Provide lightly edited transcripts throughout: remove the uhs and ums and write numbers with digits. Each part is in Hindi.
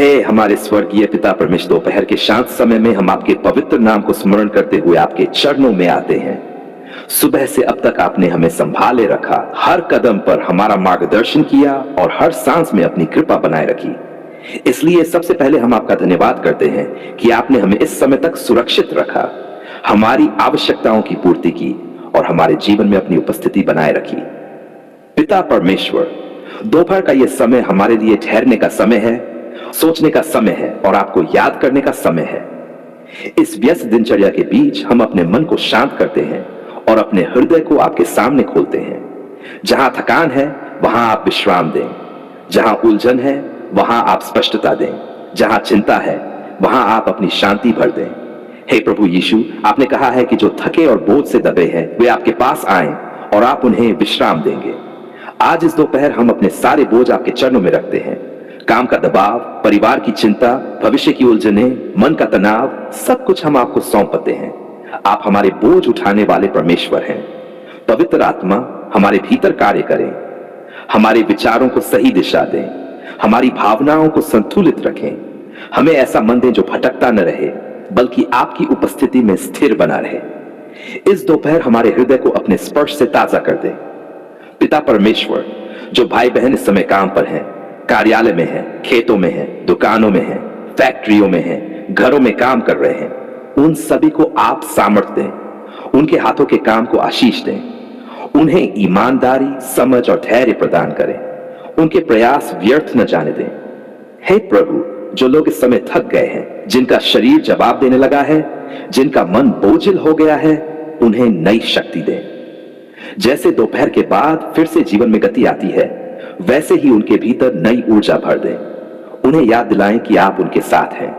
हे हमारे स्वर्गीय पिता परमेश्वर, दोपहर के शांत समय में हम आपके पवित्र नाम को स्मरण करते हुए आपके चरणों में आते हैं। सुबह से अब तक आपने हमें संभाले रखा, हर कदम पर हमारा मार्गदर्शन किया और हर सांस में अपनी कृपा बनाए रखी। इसलिए सबसे पहले हम आपका धन्यवाद करते हैं कि आपने हमें इस समय तक सुरक्षित रखा, हमारी आवश्यकताओं की पूर्ति की और हमारे जीवन में अपनी उपस्थिति बनाए रखी। पिता परमेश्वर, दोपहर का यह समय हमारे लिए ठहरने का समय है, सोचने का समय है और आपको याद करने का समय है। इस व्यस्त दिनचर्या के बीच हम अपने मन को शांत करते हैं और अपने हृदय को आपके सामने खोलते हैं। जहां थकान है वहां आप विश्राम दें, जहां उलझन है वहां आप स्पष्टता दें, जहां चिंता है वहां आप अपनी शांति भर दें। हे प्रभु यीशु, आपने कहा है कि जो थके और बोझ से दबे हैं वे आपके पास आएं और आप उन्हें विश्राम देंगे। आज इस दोपहर हम अपने सारे बोझ आपके चरणों में रखते हैं। काम का दबाव, परिवार की चिंता, भविष्य की उलझनें, मन का तनाव, सब कुछ हम आपको सौंपते हैं। आप हमारे बोझ उठाने वाले परमेश्वर हैं। पवित्र आत्मा हमारे भीतर कार्य करें, हमारे विचारों को सही दिशा दें, हमारी भावनाओं को संतुलित रखें। हमें ऐसा मन दें जो भटकता न रहे बल्कि आपकी उपस्थिति में स्थिर बना रहे। इस दोपहर हमारे हृदय को अपने स्पर्श से ताजा कर दें। पिता परमेश्वर, जो भाई बहन इस समय काम पर हैं, कार्यालय में हैं, खेतों में हैं, दुकानों में हैं, फैक्ट्रियों में हैं, घरों में काम कर रहे हैं, उन सभी को आप सामर्थ्य दें, उनके हाथों के काम को आशीष दें, उन्हें ईमानदारी, समझ और धैर्य प्रदान करें, उनके प्रयास व्यर्थ न जाने दें। हे प्रभु, जो लोग इस समय थक गए हैं, जिनका शरीर जवाब देने लगा है, जिनका मन बोझिल हो गया है, उन्हें नई शक्ति दें। जैसे दोपहर के बाद फिर से जीवन में गति आती है, वैसे ही उनके भीतर नई ऊर्जा भर दें। उन्हें याद दिलाएं कि आप उनके साथ हैं।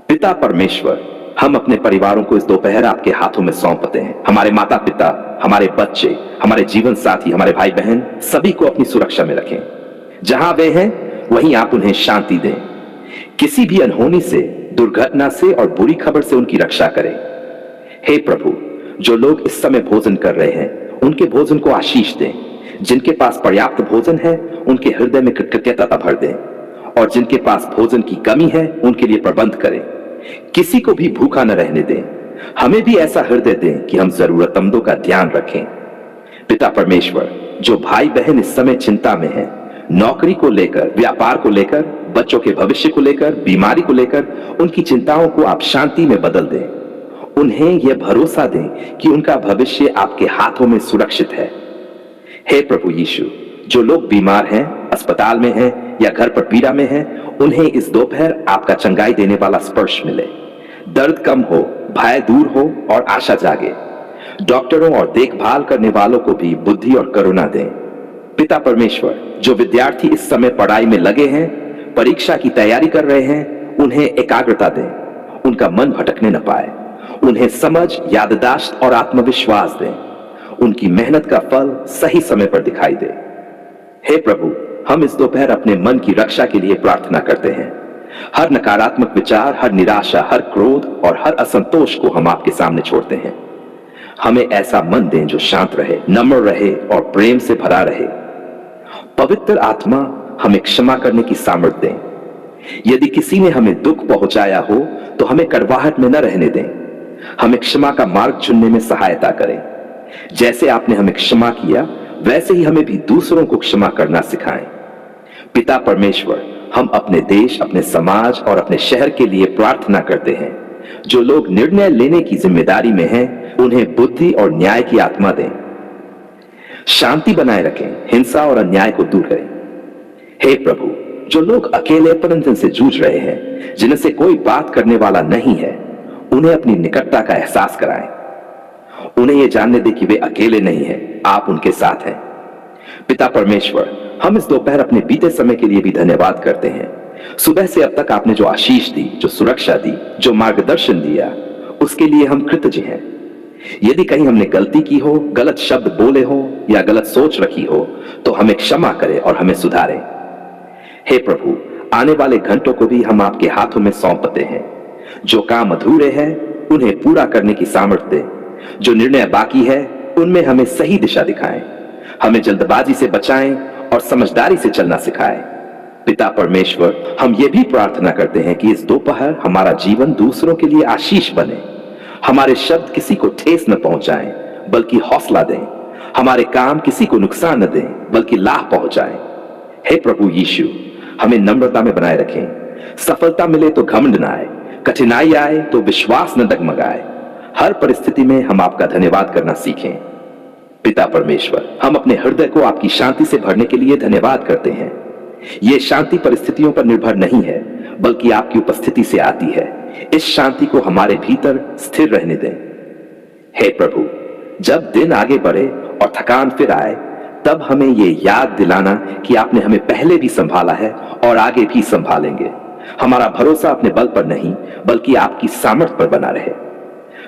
पिता परमेश्वर, हम अपने परिवारों को इस दोपहर आपके हाथों में सौंपते हैं। हमारे माता पिता, हमारे बच्चे, हमारे जीवन साथी, हमारे भाई बहन, सभी को अपनी सुरक्षा में रखें। जहां वे हैं वहीं आप उन्हें शांति दें। किसी भी अनहोनी से, दुर्घटना से और बुरी खबर से उनकी रक्षा करें। हे प्रभु, जो लोग इस समय भोजन कर रहे हैं उनके भोजन को आशीष दें। जिनके पास पर्याप्त भोजन है उनके हृदय में कृतज्ञता भर दें और जिनके पास भोजन की कमी है उनके लिए प्रबंध करें। किसी को भी भूखा न रहने दें। हमें भी ऐसा हृदय दें कि हम जरूरतमंदों का ध्यान रखें। पिता परमेश्वर, जो भाई बहन इस समय चिंता में हैं, नौकरी को लेकर, व्यापार को लेकर, बच्चों के भविष्य को लेकर, बीमारी को लेकर, उनकी चिंताओं को आप शांति में बदल दें। उन्हें यह भरोसा दें कि उनका भविष्य आपके हाथों में सुरक्षित है। हे प्रभु यीशु, जो लोग बीमार हैं, अस्पताल में हैं या घर पर पीड़ा में हैं, उन्हें इस दोपहर आपका चंगाई देने वाला स्पर्श मिले। दर्द कम हो, भय दूर हो और आशा जागे। डॉक्टरों और देखभाल करने वालों को भी बुद्धि और करुणा दें। पिता परमेश्वर, जो विद्यार्थी इस समय पढ़ाई में लगे हैं, परीक्षा की तैयारी कर रहे हैं, उन्हें एकाग्रता दें। उनका मन भटकने न पाए। उन्हें समझ, याददाश्त और आत्मविश्वास दें। उनकी मेहनत का फल सही समय पर दिखाई दे। हे प्रभु, हम इस दोपहर अपने मन की रक्षा के लिए प्रार्थना करते हैं। हर नकारात्मक विचार, हर निराशा, हर क्रोध और हर असंतोष को हम आपके सामने छोड़ते हैं। हमें ऐसा मन दें जो शांत रहे, नम्र रहे और प्रेम से भरा रहे। पवित्र आत्मा, हमें क्षमा करने की सामर्थ्य दें। यदि किसी ने हमें दुख पहुंचाया हो तो हमें कड़वाहट में न रहने दें। हमें क्षमा का मार्ग चुनने में सहायता करें। जैसे आपने हमें क्षमा किया वैसे ही हमें भी दूसरों को क्षमा करना सिखाएं। पिता परमेश्वर, हम अपने देश, अपने समाज और अपने शहर के लिए प्रार्थना करते हैं। जो लोग निर्णय लेने की जिम्मेदारी में हैं, उन्हें बुद्धि और न्याय की आत्मा दें। शांति बनाए रखें, हिंसा और अन्याय को दूर करें। हे प्रभु, जो लोग अकेलेपन से जूझ रहे हैं, जिनसे कोई बात करने वाला नहीं है, उन्हें अपनी निकटता का एहसास कराएं। उन्हें यह जानने दें कि वे अकेले नहीं हैं, आप उनके साथ हैं। पिता परमेश्वर, हम इस दोपहर अपने बीते समय के लिए भी धन्यवाद करते हैं। सुबह से अब तक आपने जो आशीष दी, जो सुरक्षा दी, जो मार्गदर्शन दिया, उसके लिए हम कृतज्ञ हैं। यदि कहीं हमने गलती की हो, गलत शब्द बोले हो या गलत सोच रखी हो तो हमें क्षमा करें और हमें सुधारें। हे प्रभु, आने वाले घंटों को भी हम आपके हाथों में सौंपते हैं। जो काम अधूरे हैं उन्हें पूरा करने की सामर्थ्य दें। जो निर्णय बाकी है उनमें हमें सही दिशा दिखाएं। हमें जल्दबाजी से बचाएं और समझदारी से चलना सिखाएं। पिता परमेश्वर, हम ये भी प्रार्थना करते हैं कि इस दोपहर हमारा जीवन दूसरों के लिए आशीष बने। हमारे शब्द किसी को ठेस न पहुंचाएं, बल्कि हौसला दें। हमारे काम किसी को नुकसान न दें, बल्कि लाभ पहुंचाएं। हे प्रभु यीशु, हमें नम्रता में बनाए रखें। सफलता मिले तो घमंड न आए, कठिनाई आए तो विश्वास न डगमगाए। हर परिस्थिति में हम आपका धन्यवाद करना सीखें। पिता परमेश्वर, हम अपने हृदय को आपकी शांति से भरने के लिए धन्यवाद करते हैं। यह शांति परिस्थितियों पर निर्भर नहीं है, बल्कि आपकी उपस्थिति से आती है। इस शांति को हमारे भीतर स्थिर रहने दें। हे प्रभु, जब दिन आगे बढ़े और थकान फिर आए, तब हमें यह याद दिलाना कि आपने हमें पहले भी संभाला है और आगे भी संभालेंगे। हमारा भरोसा अपने बल पर नहीं, बल्कि आपकी सामर्थ पर बना रहे।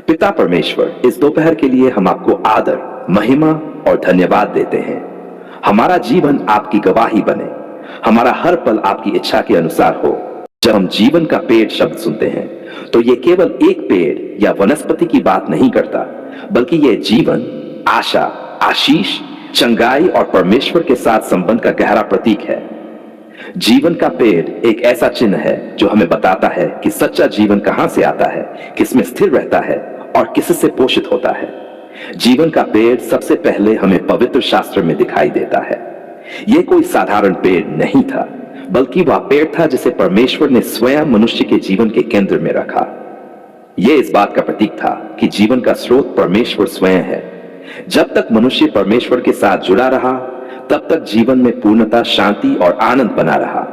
पिता परमेश्वर, इस दोपहर के लिए हम आपको आदर, महिमा और धन्यवाद देते हैं। हमारा जीवन आपकी गवाही बने। हमारा हर पल आपकी इच्छा के अनुसार हो। जब हम जीवन का पेड़ शब्द सुनते हैं, तो यह केवल एक पेड़ या वनस्पति की बात नहीं करता, बल्कि यह जीवन, आशा, आशीष, चंगाई और परमेश्वर के साथ संबंध का गहरा प्रतीक है। जीवन का पेड़ एक ऐसा चिन्ह है जो हमें बताता है कि सच्चा जीवन कहां से आता है, किसमें स्थिर रहता है और किससे पोषित होता है। जीवन का पेड़ सबसे पहले हमें पवित्र शास्त्र में दिखाई देता है। यह कोई साधारण पेड़ नहीं था, बल्कि वह पेड़ था जिसे परमेश्वर ने स्वयं मनुष्य के जीवन के केंद्र में रखा। यह इस बात का प्रतीक था कि जीवन का स्रोत परमेश्वर स्वयं है। जब तक मनुष्य परमेश्वर के साथ जुड़ा रहा, तब तक जीवन में पूर्णता, शांति और आनंद बना रहा।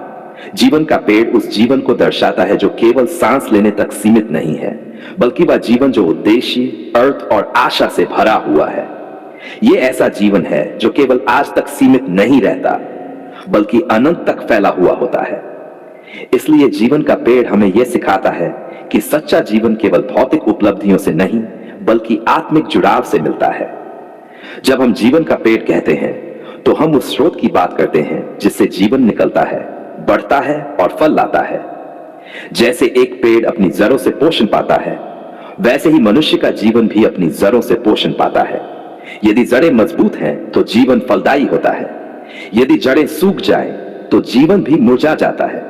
जीवन का पेड़ उस जीवन को दर्शाता है जो केवल सांस लेने तक सीमित नहीं है, बल्कि वह जीवन जो उद्देश्य, अर्थ और आशा से भरा हुआ है। यह ऐसा जीवन है जो केवल आज तक सीमित नहीं रहता, बल्कि अनंत तक फैला हुआ होता है। इसलिए जीवन का पेड़ हमें यह सिखाता है कि सच्चा जीवन केवल भौतिक उपलब्धियों से नहीं, बल्कि आत्मिक जुड़ाव से मिलता है। जब हम जीवन का पेड़ कहते हैं, तो हम उस स्रोत की बात करते हैं जिससे जीवन निकलता है, बढ़ता है और फल लाता है। जैसे एक पेड़ अपनी जड़ों से पोषण पाता है, वैसे ही मनुष्य का जीवन भी अपनी जड़ों से पोषण पाता है। यदि जड़ें मजबूत हैं, तो जीवन फलदायी होता है। यदि जड़ें सूख जाएं, तो जीवन भी मुरझा जाता है।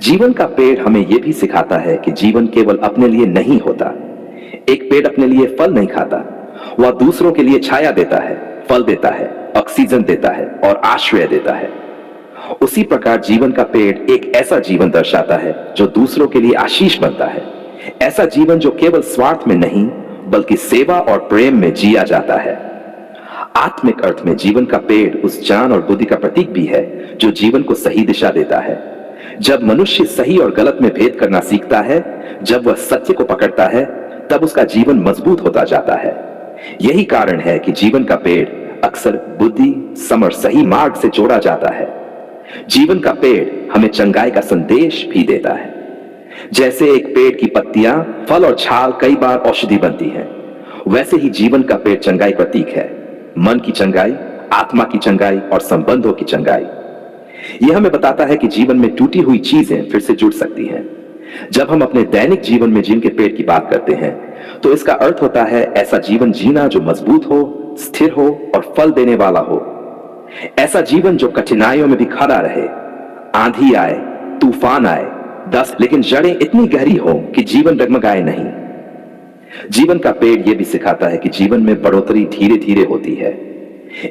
जीवन का पेड़ हमें यह भी सिखाता है कि जीवन केवल अपने लिए नहीं होता। एक पेड़ अपने लिए फल नहीं खाता, वह दूसरों के लिए छाया देता है, फल देता है, ऑक्सीजन देता है और आश्रय देता है। उसी प्रकार जीवन का पेड़ एक ऐसा जीवन दर्शाता है जो दूसरों के लिए आशीष बनता है। ऐसा जीवन जो केवल स्वार्थ में नहीं, बल्कि सेवा और प्रेम में जिया जाता है। आत्मिक अर्थ में जीवन का पेड़ उस ज्ञान और बुद्धि का प्रतीक भी है जो जीवन को सही दिशा देता है। जब मनुष्य सही और गलत में भेद करना सीखता है, जब वह सत्य को पकड़ता है, तब उसका जीवन मजबूत होता जाता है। यही कारण है कि जीवन का पेड़ अक्सर बुद्धि, समझ, सही मार्ग से जोड़ा जाता है। जीवन का पेड़ हमें चंगाई का संदेश भी देता है। जैसे एक पेड़ की पत्तियां, फल और छाल कई बार औषधि बनती हैं, वैसे ही जीवन का पेड़ चंगाई प्रतीक है। मन की चंगाई, आत्मा की चंगाई और संबंधों की चंगाई। यह हमें बताता है कि जीवन में टूटी हुई चीजें फिर से जुड़ सकती हैं। जब हम अपने दैनिक जीवन में जिनके पेड़ की बात करते हैं, तो इसका अर्थ होता है ऐसा जीवन जीना जो मजबूत हो, स्थिर हो और फल देने वाला हो। ऐसा जीवन जो कठिनाइयों में भी खड़ा रहे, आंधी आए, तूफान आए, लेकिन जड़ें इतनी गहरी हो कि जीवन डगमगाए नहीं। जीवन का पेड़ यह भी सिखाता है कि जीवन में बढ़ोतरी धीरे धीरे होती है।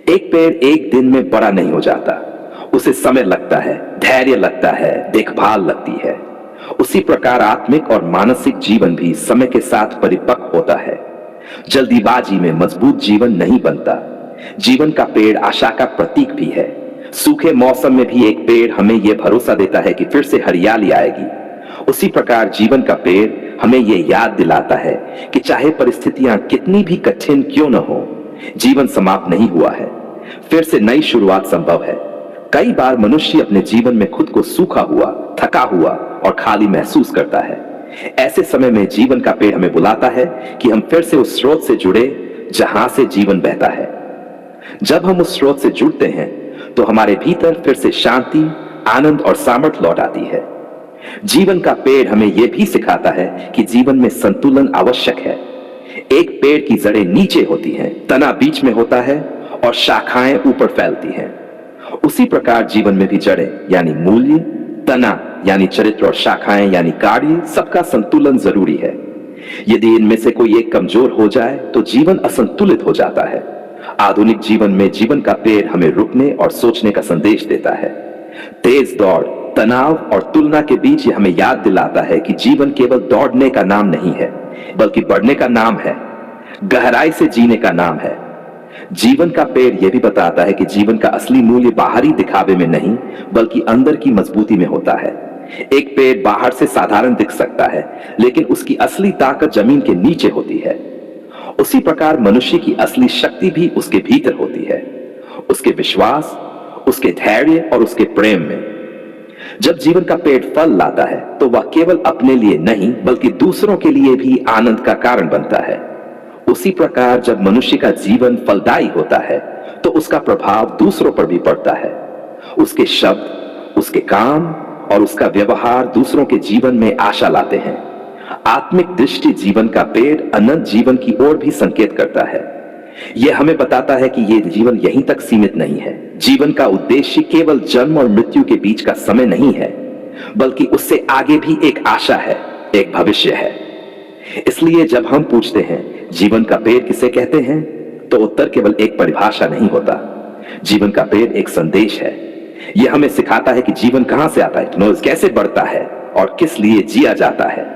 एक पेड़ एक दिन में बड़ा नहीं हो जाता, उसे समय लगता है, धैर्य लगता है, देखभाल लगती है। उसी प्रकार आत्मिक और मानसिक जीवन भी समय के साथ परिपक्व होता है। जल्दीबाजी में मजबूत जीवन नहीं बनता। जीवन का पेड़ आशा का प्रतीक भी है। सूखे मौसम में भी एक पेड़ हमें यह भरोसा देता है कि फिर से हरियाली आएगी। उसी प्रकार जीवन का पेड़ हमें यह याद दिलाता है कि चाहे परिस्थितियां कितनी भी कठिन क्यों न हो, जीवन समाप्त नहीं हुआ है। फिर से नई शुरुआत संभव है। कई बार मनुष्य अपने जीवन में खुद को सूखा हुआ, थका हुआ और खाली महसूस करता है। ऐसे समय में जीवन का पेड़ हमें बुलाता है कि हम फिर से उस स्रोत से जुड़े जहां से जीवन बहता है। जब हम उस स्रोत से जुड़ते हैं, तो हमारे भीतर फिर से शांति, आनंद और सामर्थ्य लौट आती है। जीवन का पेड़ हमें यह भी सिखाता है कि जीवन में संतुलन आवश्यक है। एक पेड़ की जड़ें नीचे होती हैं, तना बीच में होता है और शाखाएं ऊपर फैलती हैं। उसी प्रकार जीवन में भी जड़ें यानी मूल्य, तना यानी चरित्र और शाखाएं यानी कार्य, सबका संतुलन जरूरी है। यदि इनमें से कोई एक कमजोर हो जाए तो जीवन असंतुलित हो जाता है। आधुनिक जीवन में जीवन का पेड़ हमें रुकने और सोचने का संदेश देता है। तेज दौड़, तनाव और तुलना के बीच ये हमें याद दिलाता है कि जीवन केवल दौड़ने का नाम नहीं है, बल्कि बढ़ने का नाम है, गहराई से जीने का नाम है। जीवन का पेड़ यह भी बताता है कि जीवन का असली मूल्य बाहरी दिखावे में नहीं, बल्कि अंदर की मजबूती में होता है। एक पेड़ बाहर से साधारण दिख सकता है, लेकिन उसकी असली ताकत जमीन के नीचे होती है। उसी प्रकार मनुष्य की असली शक्ति भी उसके भीतर होती है, उसके विश्वास, उसके धैर्य और उसके प्रेम में। जब जीवन का पेड़ फल लाता है तो वह केवल अपने लिए नहीं, बल्कि दूसरों के लिए भी आनंद का कारण बनता है। उसी प्रकार जब मनुष्य का जीवन फलदायी होता है तो उसका प्रभाव दूसरों पर भी पड़ता है। उसके शब्द, उसके काम और उसका व्यवहार दूसरों के जीवन में आशा लाते हैं। आत्मिक दृष्टि जीवन का पेड़ अनंत जीवन की ओर भी संकेत करता है। यह हमें बताता है कि यह जीवन यहीं तक सीमित नहीं है। जीवन का उद्देश्य केवल जन्म और मृत्यु के बीच का समय नहीं है, बल्कि उससे आगे भी एक आशा है, एक भविष्य है। इसलिए जब हम पूछते हैं जीवन का पेड़ किसे कहते हैं, तो उत्तर केवल एक परिभाषा नहीं होता। जीवन का पेड़ एक संदेश है। यह हमें सिखाता है कि जीवन कहां से आता है, कैसे बढ़ता है और किस लिए जिया जाता है।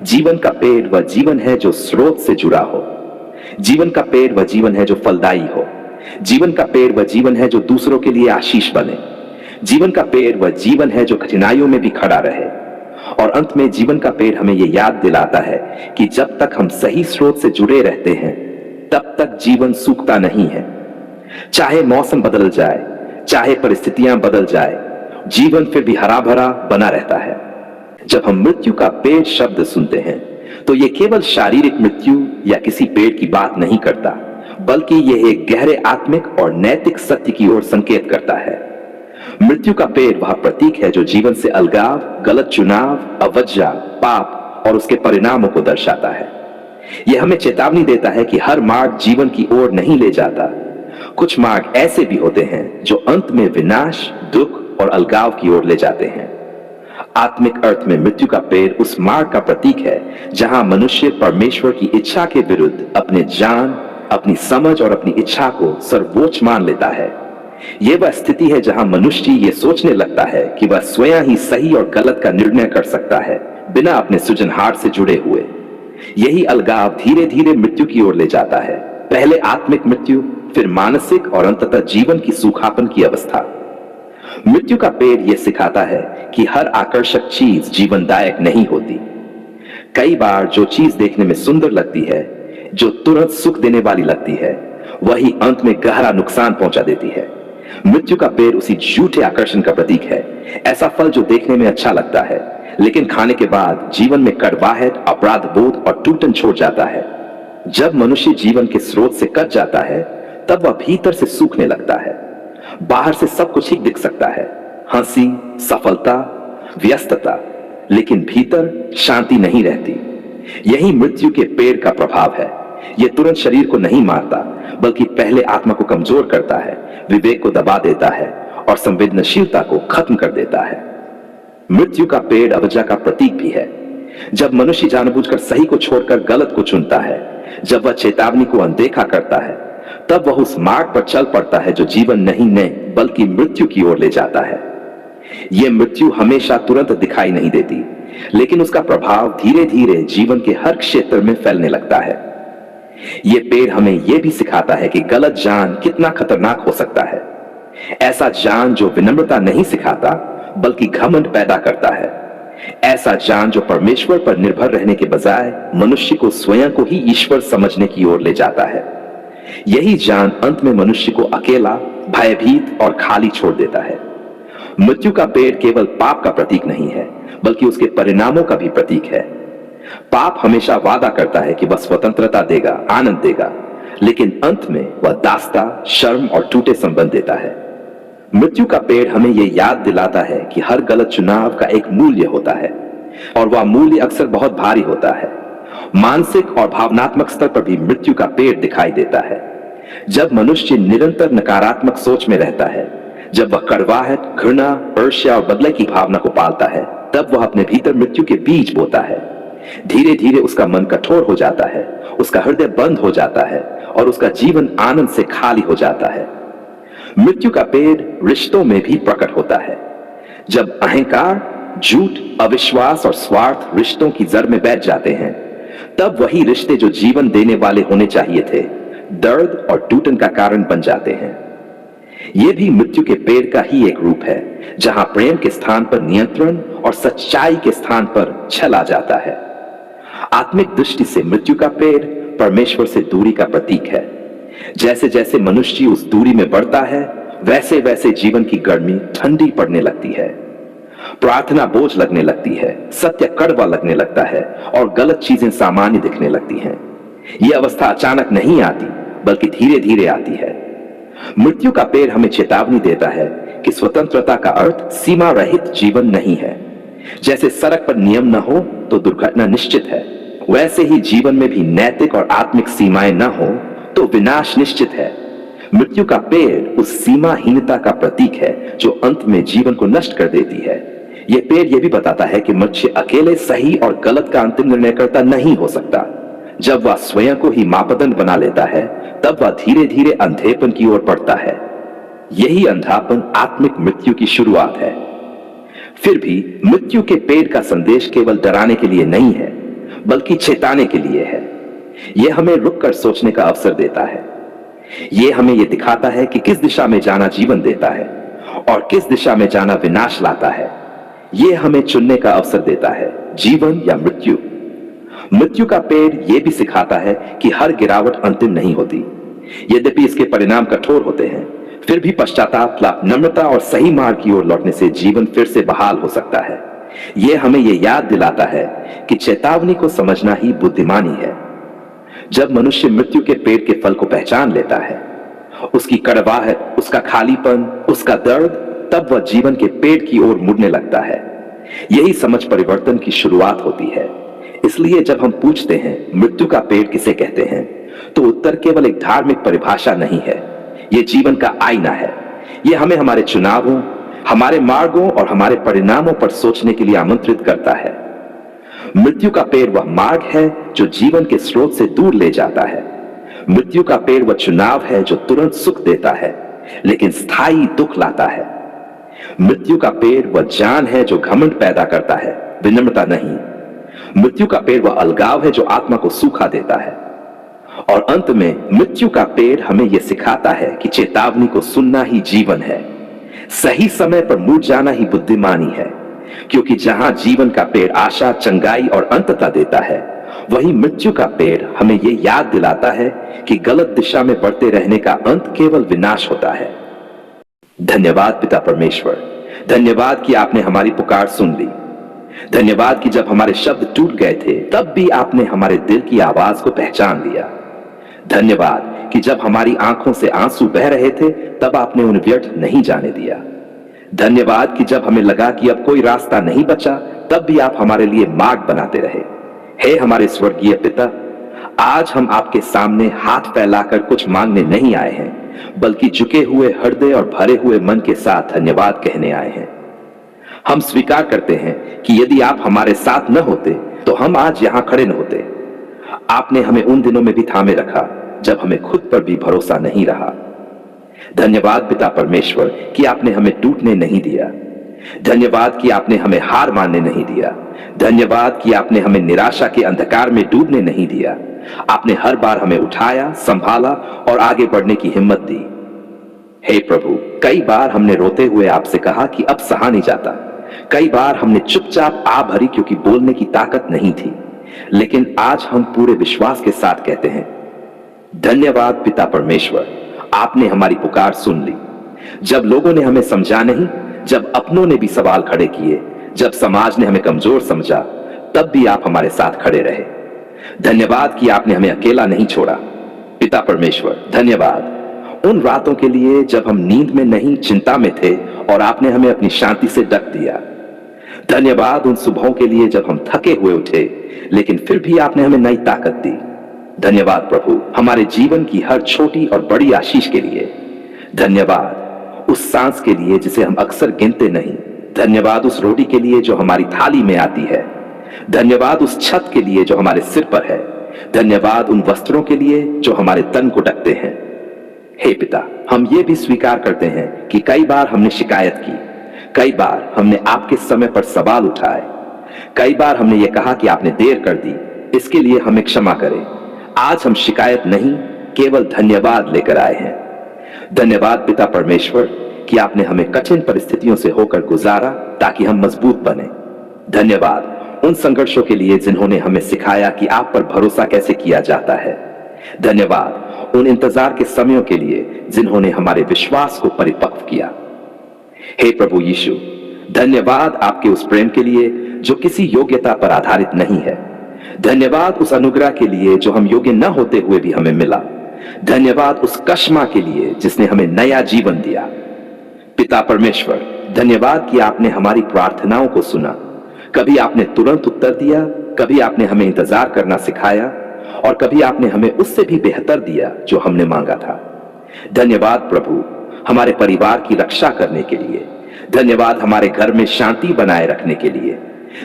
जीवन का पेड़ वह जीवन है जो स्रोत से जुड़ा हो। जीवन का पेड़ वह जीवन है जो फलदायी हो। जीवन का पेड़ वह जीवन है जो दूसरों के लिए आशीष बने। जीवन का पेड़ वह जीवन है जो कठिनाइयों में भी खड़ा रहे। और अंत में जीवन का पेड़ हमें यह याद दिलाता है कि जब तक हम सही स्रोत से जुड़े रहते हैं, तब तक जीवन सूखता नहीं है। चाहे मौसम बदल जाए, चाहे परिस्थितियां बदल जाए, जीवन फिर भी हरा भरा बना रहता है। जब हम मृत्यु का पेड़ शब्द सुनते हैं तो यह केवल शारीरिक मृत्यु या किसी पेड़ की बात नहीं करता, बल्कि यह एक गहरे आत्मिक और नैतिक सत्य की ओर संकेत करता है। मृत्यु का पेड़ वह प्रतीक है जो जीवन से अलगाव, गलत चुनाव, अवज्ञा, पाप और उसके परिणामों को दर्शाता है। यह हमें चेतावनी देता है कि हर मार्ग जीवन की ओर नहीं ले जाता। कुछ मार्ग ऐसे भी होते हैं जो अंत में विनाश, दुख और अलगाव की ओर ले जाते हैं। आत्मिक अर्थ में मृत्यु का पेड़ उस मार्ग का प्रतीक है जहां मनुष्य परमेश्वर की इच्छा के विरुद्ध अपने जान, अपनी समझ और अपनी इच्छा को सर्वोच्च मान लेता है। यह वह स्थिति है जहां मनुष्य यह सोचने लगता है कि वह स्वयं ही सही और गलत का निर्णय कर सकता है, बिना अपने सृजनहार से जुड़े हुए। यही अलगाव धीरे धीरे मृत्यु की ओर ले जाता है। पहले आत्मिक मृत्यु, फिर मानसिक और अंततः जीवन की सूखापन की अवस्था। मृत्यु का पेड़ यह सिखाता है कि हर आकर्षक चीज जीवनदायक नहीं होती। कई बार जो चीज देखने में सुंदर लगती है, जो तुरंत सुख देने वाली लगती है, वही अंत में गहरा नुकसान पहुंचा देती है। मृत्यु का पेड़ उसी झूठे आकर्षण का प्रतीक है। ऐसा फल जो देखने में अच्छा लगता है, लेकिन खाने के बाद जीवन में कड़वाहट, अपराध बोध और टूटन छोड़ जाता है। जब मनुष्य जीवन के स्रोत से कट जाता है, तब वह भीतर से सूखने लगता है। बाहर से सब कुछ ठीक दिख सकता है, हंसी, सफलता, व्यस्तता, लेकिन भीतर शांति नहीं रहती। यही मृत्यु के पेड़ का प्रभाव है। यह तुरंत शरीर को नहीं मारता, बल्कि पहले आत्मा को कमजोर करता है, विवेक को दबा देता है और संवेदनशीलता को खत्म कर देता है। मृत्यु का पेड़ अवज्ञा का प्रतीक भी है। जब मनुष्य जानबूझकर सही को छोड़कर गलत को चुनता है, जब वह चेतावनी को अनदेखा करता है, तब वह उस मार्ग पर चल पड़ता है जो जीवन नहीं बल्कि मृत्यु की ओर ले जाता है। यह मृत्यु हमेशा तुरंत दिखाई नहीं देती, लेकिन उसका प्रभाव धीरे धीरे जीवन के हर क्षेत्र में फैलने लगता है। यह पेड़ हमें यह भी सिखाता है कि गलत जान कितना खतरनाक हो सकता है। ऐसा जान जो विनम्रता नहीं सिखाता, बल्कि घमंड पैदा करता है। ऐसा जान जो परमेश्वर पर निर्भर रहने के बजाय मनुष्य को स्वयं को ही ईश्वर समझने की ओर ले जाता है। यही जान अंत में मनुष्य को अकेला, भयभीत और खाली छोड़ देता है। मृत्यु का पेड़ केवल पाप का प्रतीक नहीं है, बल्कि उसके परिणामों का भी प्रतीक है। पाप हमेशा वादा करता है कि वह स्वतंत्रता देगा, आनंद देगा, लेकिन अंत में वह दास्ता, शर्म और टूटे संबंध देता है। मृत्यु का पेड़ हमें यह याद दिलाता है कि हर गलत चुनाव का एक मूल्य होता है, और वह मूल्य अक्सर बहुत भारी होता है। मानसिक और भावनात्मक स्तर पर भी मृत्यु का पेड़ दिखाई देता है। जब मनुष्य निरंतर नकारात्मक सोच में रहता है, जब वह कड़वाहट, घृणा, ईर्ष्या और बदले की भावना को पालता है, तब वह अपने भीतर मृत्यु के बीज बोता है। धीरे धीरे उसका मन कठोर हो जाता है, उसका हृदय बंद हो जाता है और उसका जीवन आनंद से खाली हो जाता है। मृत्यु का पेड़ रिश्तों में भी प्रकट होता है। जब अहंकार, झूठ, अविश्वास और स्वार्थ रिश्तों की जड़ में बैठ जाते हैं, तब वही रिश्ते जो जीवन देने वाले होने चाहिए थे, दर्द और टूटन का कारण बन जाते हैं। यह भी मृत्यु के पेड़ का ही एक रूप है, जहां प्रेम के स्थान पर नियंत्रण और सच्चाई के स्थान पर छल आ जाता है। आत्मिक दृष्टि से मृत्यु का पेड़ परमेश्वर से दूरी का प्रतीक है। जैसे जैसे मनुष्य उस दूरी में बढ़ता है, वैसे वैसे जीवन की गर्मी ठंडी पड़ने लगती है, प्रार्थना बोझ लगने लगती है, सत्य कड़वा लगने लगता है और गलत चीजें सामान्य दिखने लगती हैं। यह अवस्था अचानक नहीं आती, बल्कि धीरे धीरे आती है। मृत्यु का पेड़ हमें चेतावनी देता है कि स्वतंत्रता का अर्थ सीमा रहित जीवन नहीं है। जैसे सड़क पर नियम न हो तो दुर्घटना निश्चित है, वैसे ही जीवन में भी नैतिक और आत्मिक सीमाएं न हो तो विनाश निश्चित है। मृत्यु का पेड़ उस सीमाहीनता का प्रतीक है जो अंत में जीवन को नष्ट कर देती है। यह पेड़ यह भी बताता है कि मनुष्य अकेले सही और गलत का अंतिम निर्णयकर्ता नहीं हो सकता। जब वह स्वयं को ही मापदंड बना लेता है, तब वह धीरे धीरे अंधेपन की ओर बढ़ता है। यही अंधापन आत्मिक मृत्यु की शुरुआत है। फिर भी मृत्यु के पेड़ का संदेश केवल डराने के लिए नहीं है, बल्कि चेताने के लिए है। यह हमें रुककर सोचने का अवसर देता है। यह हमें यह दिखाता है कि किस दिशा में जाना जीवन देता है और किस दिशा में जाना विनाश लाता है। यह हमें चुनने का अवसर देता है, जीवन या मृत्यु। मृत्यु का पेड़ यह भी सिखाता है कि हर गिरावट अंतिम नहीं होती। यद्यपि इसके परिणाम कठोर होते हैं, फिर भी पश्चाताप, नम्रता और सही मार्ग की ओर लौटने से जीवन फिर से बहाल हो सकता है। यह हमें यह याद दिलाता है कि चेतावनी को समझना ही बुद्धिमानी है। जब मनुष्य मृत्यु के पेड़ के फल को पहचान लेता है, उसकी कड़वाहट, उसका खालीपन, उसका दर्द, तब वह जीवन के पेड़ की ओर मुड़ने लगता है। यही समझ परिवर्तन की शुरुआत होती है। इसलिए जब हम पूछते हैं मृत्यु का पेड़ किसे कहते हैं, तो उत्तर केवल एक धार्मिक परिभाषा नहीं है। यह जीवन का आईना है। यह हमें हमारे चुनावों, हमारे मार्गों और हमारे परिणामों पर सोचने के लिए आमंत्रित करता है। मृत्यु का पेड़ वह मार्ग है जो जीवन के स्रोत से दूर ले जाता है। मृत्यु का पेड़ वह चुनाव है जो तुरंत सुख देता है, लेकिन स्थायी दुख लाता है। मृत्यु का पेड़ वह जान है जो घमंड पैदा करता है, विनम्रता नहीं। मृत्यु का पेड़ वह अलगाव है जो आत्मा को सूखा देता है। और अंत में मृत्यु का पेड़ हमें यह सिखाता है कि चेतावनी को सुनना ही जीवन है। सही समय पर मुड़ जाना ही बुद्धिमानी है, क्योंकि जहां जीवन का पेड़ आशा, चंगाई और अंतता देता है, वहीं मृत्यु का पेड़ हमें यह याद दिलाता है कि गलत दिशा में बढ़ते रहने का अंत केवल विनाश होता है। धन्यवाद पिता परमेश्वर, धन्यवाद कि आपने हमारी पुकार सुन ली। धन्यवाद कि जब हमारे शब्द टूट गए थे, तब भी आपने हमारे दिल की आवाज को पहचान लिया। धन्यवाद कि जब हमारी आंखों से आंसू बह रहे थे, तब आपने उन्हें व्यर्थ नहीं जाने दिया। धन्यवाद कि जब हमें लगा कि अब कोई रास्ता नहीं बचा, तब भी आप हमारे लिए मार्ग बनाते रहे। हे हमारे स्वर्गीय पिता, आज हम आपके सामने हाथ फैलाकर कुछ मांगने नहीं आए हैं, बल्कि झुके हुए हृदय और भरे हुए मन के साथ धन्यवाद कहने आए हैं। हम स्वीकार करते हैं कि यदि आप हमारे साथ न होते, तो हम आज यहां खड़े न होते। आपने हमें उन दिनों में भी थामे रखा जब हमें खुद पर भी भरोसा नहीं रहा। धन्यवाद पिता परमेश्वर कि आपने हमें टूटने नहीं दिया। धन्यवाद कि आपने हमें हार मानने नहीं दिया। धन्यवाद कि आपने हमें निराशा के अंधकार में डूबने नहीं दिया। आपने हर बार हमें उठाया, संभाला और आगे बढ़ने की हिम्मत दी। हे प्रभु, कई बार हमने रोते हुए आपसे कहा कि अब सहा नहीं जाता। कई बार हमने चुपचाप आ भरी क्योंकि बोलने की ताकत नहीं थी। लेकिन आज हम पूरे विश्वास के साथ कहते हैं, धन्यवाद पिता परमेश्वर, आपने हमारी पुकार सुन ली। जब लोगों ने हमें समझा नहीं, जब अपनों ने भी सवाल खड़े किए, जब समाज ने हमें कमजोर समझा, तब भी आप हमारे साथ खड़े रहे। धन्यवाद कि आपने हमें अकेला नहीं छोड़ा। पिता परमेश्वर, धन्यवाद उन रातों के लिए जब हम नींद में नहीं, चिंता में थे और आपने हमें अपनी शांति से ढक दिया। धन्यवाद उन सुबहों के लिए जब हम थके हुए उठे, लेकिन फिर भी आपने हमें नई ताकत दी। धन्यवाद प्रभु, हमारे जीवन की हर छोटी और बड़ी आशीष के लिए। धन्यवाद उस सांस के लिए जिसे हम अक्सर गिनते नहीं। धन्यवाद उस रोटी के लिए जो हमारी थाली में आती है। धन्यवाद उस छत के लिए जो हमारे सिर पर है। धन्यवाद उन वस्त्रों के लिए जो हमारे तन को ढकते हैं। हे पिता, हम ये भी स्वीकार करते हैं कि कई बार हमने शिकायत की, कई बार हमने आपके समय पर सवाल उठाए, कई बार हमने ये कहा कि आपने देर कर दी, इसके लिए हमें क्षमा करें। आज हम शिकायत नहीं, केवल धन्यवाद लेकर आए हैं। धन्यवाद पिता परमेश्वर कि आपने हमें कठिन परिस्थितियों से होकर गुजारा ताकि हम मजबूत बने। धन्यवाद उन संघर्षों के लिए जिन्होंने हमें सिखाया कि आप पर भरोसा कैसे किया जाता है। धन्यवाद उन इंतजार के समयों के लिए जिन्होंने हमारे विश्वास को परिपक्व किया। हे प्रभु यीशु, धन्यवाद आपके उस प्रेम के लिए जो किसी योग्यता पर आधारित नहीं है। धन्यवाद उस अनुग्रह के लिए जो हम योग्य न होते हुए भी हमें मिला। धन्यवाद उस कश्मा के लिए जिसने हमें नया जीवन दिया। पिता परमेश्वर, धन्यवाद कि आपने हमारी प्रार्थनाओं को सुना। कभी आपने तुरंत उत्तर दिया, कभी आपने हमें इंतजार करना सिखाया और कभी आपने हमें उससे भी बेहतर दिया जो हमने मांगा था। धन्यवाद प्रभु हमारे परिवार की रक्षा करने के लिए। धन्यवाद हमारे घर में शांति बनाए रखने के लिए।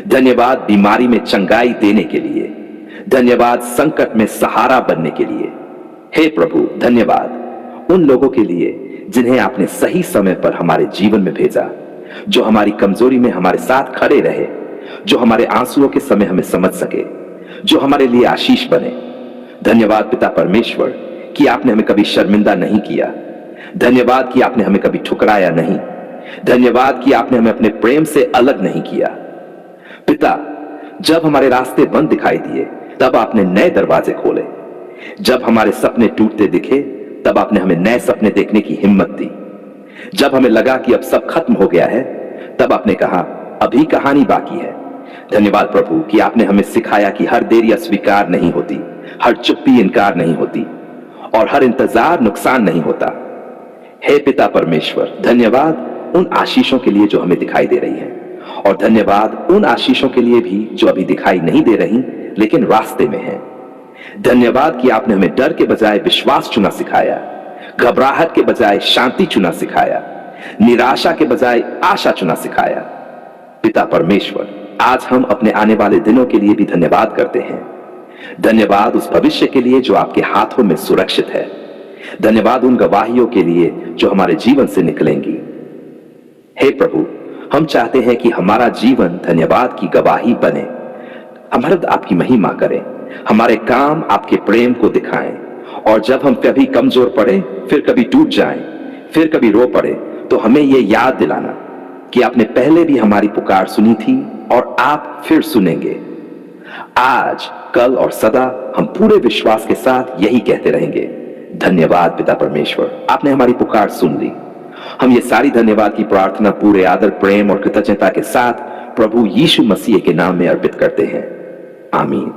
धन्यवाद बीमारी में चंगाई देने के लिए। धन्यवाद संकट में सहारा बनने के लिए। हे प्रभु, धन्यवाद उन लोगों के लिए जिन्हें आपने सही समय पर हमारे जीवन में भेजा, जो हमारी कमजोरी में हमारे साथ खड़े रहे, जो हमारे आंसुओं के समय हमें समझ सके, जो हमारे लिए आशीष बने। धन्यवाद पिता परमेश्वर कि आपने हमें कभी शर्मिंदा नहीं किया। धन्यवाद कि आपने हमें कभी ठुकराया नहीं। धन्यवाद कि आपने हमें अपने प्रेम से अलग नहीं किया। पिता, जब हमारे रास्ते बंद दिखाई दिए तब आपने नए दरवाजे खोले। जब हमारे सपने टूटते दिखे तब आपने हमें नए सपने देखने की हिम्मत दी। जब हमें लगा कि अब सब खत्म हो गया है तब आपने कहा अभी कहानी बाकी है। धन्यवाद प्रभु कि आपने हमें सिखाया कि हर देरी अस्वीकार नहीं होती, हर चुप्पी इनकार नहीं होती और हर इंतजार नुकसान नहीं होता। हे पिता परमेश्वर, धन्यवाद उन आशीषों के लिए जो हमें दिखाई दे रही हैं और धन्यवाद उन आशीषों के लिए भी जो अभी दिखाई नहीं दे रही लेकिन रास्ते में हैं। धन्यवाद कि आपने हमें डर के बजाय विश्वास चुना सिखाया, घबराहट के बजाय शांति चुना सिखाया, निराशा के बजाय आशा चुना सिखाया। पिता परमेश्वर, आज हम अपने आने वाले दिनों के लिए भी धन्यवाद करते हैं। धन्यवाद उस भविष्य के लिए जो आपके हाथों में सुरक्षित है। धन्यवाद उन गवाहियों के लिए जो हमारे जीवन से निकलेंगी। हे प्रभु, हम चाहते हैं कि हमारा जीवन धन्यवाद की गवाही बने। हम आपकी महिमा करें, हमारे काम आपके प्रेम को दिखाएं और जब हम कभी कमजोर पड़े, फिर कभी टूट जाएं, फिर कभी रो पड़े, तो हमें यह याद दिलाना कि आपने पहले भी हमारी पुकार सुनी थी और आप फिर सुनेंगे। आज, कल और सदा हम पूरे विश्वास के साथ यही कहते रहेंगे, धन्यवाद पिता परमेश्वर, आपने हमारी पुकार सुन ली। हम ये सारी धन्यवाद की प्रार्थना पूरे आदर, प्रेम और कृतज्ञता के साथ प्रभु यीशु मसीह के नाम में अर्पित करते हैं। आमीन।